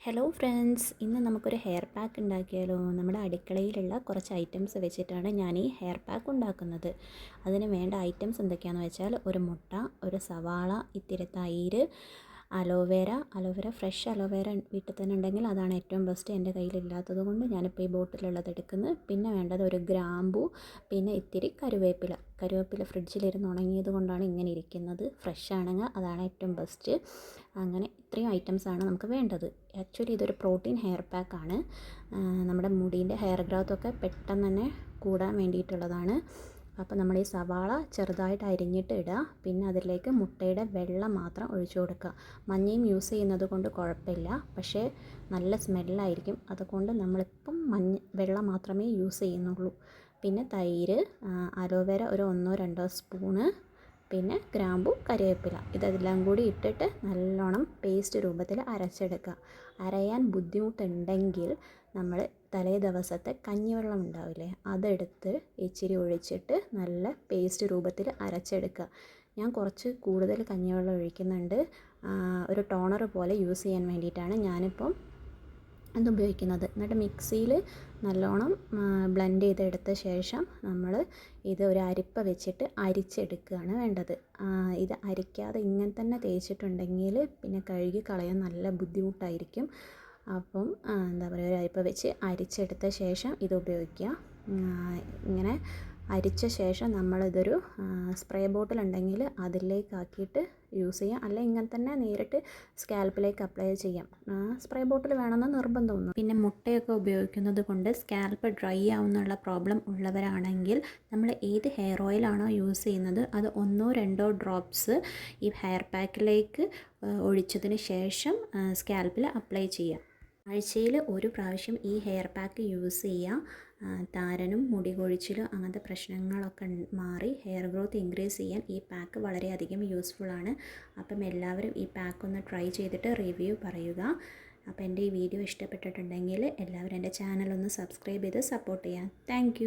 Hello friends, ഇന്ന് നമുക്കൊരു hair pack ഉണ്ടാക്കിയാലോ? നമ്മുടെ അടുക്കളയിലുള്ള കുറച്ച് ഐറ്റംസ് വെച്ചിട്ടാണ് ഞാൻ ഈ ഹെയർ പാക്ക് ഉണ്ടാക്കുന്നത്. അതിന് വേണ്ട ഐറ്റംസ് എന്തൊക്കെയാണെന്ന് വെച്ചാൽ ഒരു മുട്ട, ഒരു സവാള, ഇത്തിരി തൈര്, അലോവേര ഫ്രഷ് അലോവേര വീട്ടിൽ തന്നെ ഉണ്ടെങ്കിൽ അതാണ് ഏറ്റവും ബെസ്റ്റ്. എൻ്റെ കയ്യിലില്ലാത്തത് കൊണ്ട് ഞാനിപ്പോൾ ഈ ബോട്ടിലുള്ളത് എടുക്കുന്നത്. പിന്നെ വേണ്ടത് ഒരു ഗ്രാമ്പൂ, പിന്നെ ഇത്തിരി കരുവേപ്പില ഫ്രിഡ്ജിലിരുന്ന് ഉണങ്ങിയത് കൊണ്ടാണ് ഇങ്ങനെ ഇരിക്കുന്നത്. ഫ്രഷ് ആണെങ്കിൽ അതാണ് ഏറ്റവും ബെസ്റ്റ്. അങ്ങനെ ഇത്രയും ഐറ്റംസാണ് നമുക്ക് വേണ്ടത്. ആക്ച്വലി ഇതൊരു പ്രോട്ടീൻ ഹെയർ പാക്കാണ്. നമ്മുടെ മുടീൻ്റെ ഹെയർ ഗ്രോത്തൊക്കെ പെട്ടെന്ന് തന്നെ കൂടാൻ വേണ്ടിയിട്ടുള്ളതാണ്. അപ്പോൾ നമ്മൾ ഈ സവാള ചെറുതായിട്ട് അരിഞ്ഞിട്ട് ഇടുക. പിന്നെ അതിലേക്ക് മുട്ടയുടെ വെള്ളം മാത്രം ഒഴിച്ചു കൊടുക്കുക. മഞ്ഞയും യൂസ് ചെയ്യുന്നത് കൊണ്ട് കുഴപ്പമില്ല, പക്ഷേ നല്ല സ്മെല്ലായിരിക്കും. അതുകൊണ്ട് നമ്മളിപ്പം വെള്ളം മാത്രമേ യൂസ് ചെയ്യുന്നുള്ളൂ. പിന്നെ തൈര്, അലോവേര ഒരു 1-2 സ്പൂണ്, പിന്നെ ഗ്രാമ്പു, കറിവേപ്പില, ഇതെല്ലാം കൂടി ഇട്ടിട്ട് നല്ലോണം പേസ്റ്റ് രൂപത്തിൽ അരച്ചെടുക്കുക. അരയാൻ ബുദ്ധിമുട്ടുണ്ടെങ്കിൽ നമ്മൾ തലേ ദിവസത്തെ കഞ്ഞിവെള്ളം ഉണ്ടാവില്ലേ, അതെടുത്ത് ഇച്ചിരി ഒഴിച്ചിട്ട് നല്ല പേസ്റ്റ് രൂപത്തിൽ അരച്ചെടുക്കുക. ഞാൻ കുറച്ച് കൂടുതൽ കഞ്ഞിവെള്ളം ഒഴിക്കുന്നുണ്ട്. ഒരു ടോണർ പോലെ യൂസ് ചെയ്യാൻ വേണ്ടിയിട്ടാണ് ഞാനിപ്പം അത് ഉപയോഗിക്കുന്നത്. എന്നിട്ട് മിക്സിയിൽ നല്ലോണം ബ്ലെൻഡ് ചെയ്തെടുത്ത ശേഷം നമ്മൾ ഇത് ഒരു അരിപ്പ വെച്ചിട്ട് അരിച്ചെടുക്കുകയാണ് വേണ്ടത്. ഇത് അരിക്കാതെ ഇങ്ങനെ തന്നെ തേച്ചിട്ടുണ്ടെങ്കിൽ പിന്നെ കഴുകി കളയാൻ നല്ല ബുദ്ധിമുട്ടായിരിക്കും. അപ്പം എന്താ പറയുക, ഒരു അരിപ്പ വെച്ച് അരിച്ചെടുത്ത ശേഷം ഇത് ഉപയോഗിക്കുക. ഇങ്ങനെ അരിച്ച ശേഷം നമ്മളിതൊരു സ്പ്രേ ബോട്ടിൽ ഉണ്ടെങ്കിൽ അതിലേക്കാക്കിയിട്ട് യൂസ് ചെയ്യാം. അല്ല ഇങ്ങനെ തന്നെ നേരിട്ട് സ്കാൽപ്പിലേക്ക് അപ്ലൈ ചെയ്യാം. സ്പ്രേ ബോട്ടിൽ വേണമെന്ന് നിർബന്ധമൊന്നും. പിന്നെ മുട്ടയൊക്കെ ഉപയോഗിക്കുന്നത് കൊണ്ട് സ്കാൽപ്പ് ഡ്രൈ ആവുന്നുള്ള പ്രോബ്ലം ഉള്ളവരാണെങ്കിൽ നമ്മൾ ഏത് ഹെയർ ഓയിലാണോ യൂസ് ചെയ്യുന്നത് അത് 1-2 ഡ്രോപ്സ് ഈ ഹെയർ പാക്കിലേക്ക് ഒഴിച്ചതിന് ശേഷം സ്കാൽപ്പിൽ അപ്ലൈ ചെയ്യാം. ആഴ്ചയിൽ ഒരു പ്രാവശ്യം ഈ ഹെയർ പാക്ക് യൂസ് ചെയ്യുക. താരനും മുടി കൊഴിച്ചിലും അങ്ങനത്തെ പ്രശ്നങ്ങളൊക്കെ മാറി ഹെയർ ഗ്രോത്ത് ഇൻക്രീസ് ചെയ്യാൻ ഈ പാക്ക് വളരെയധികം യൂസ്ഫുള്ളാണ്. അപ്പം എല്ലാവരും ഈ പാക്ക് ഒന്ന് ട്രൈ ചെയ്തിട്ട് റിവ്യൂ പറയുക. അപ്പോൾ എൻ്റെ ഈ വീഡിയോ ഇഷ്ടപ്പെട്ടിട്ടുണ്ടെങ്കിൽ എല്ലാവരും എൻ്റെ ചാനൽ ഒന്ന് സബ്സ്ക്രൈബ് ചെയ്ത് സപ്പോർട്ട് ചെയ്യാം. താങ്ക്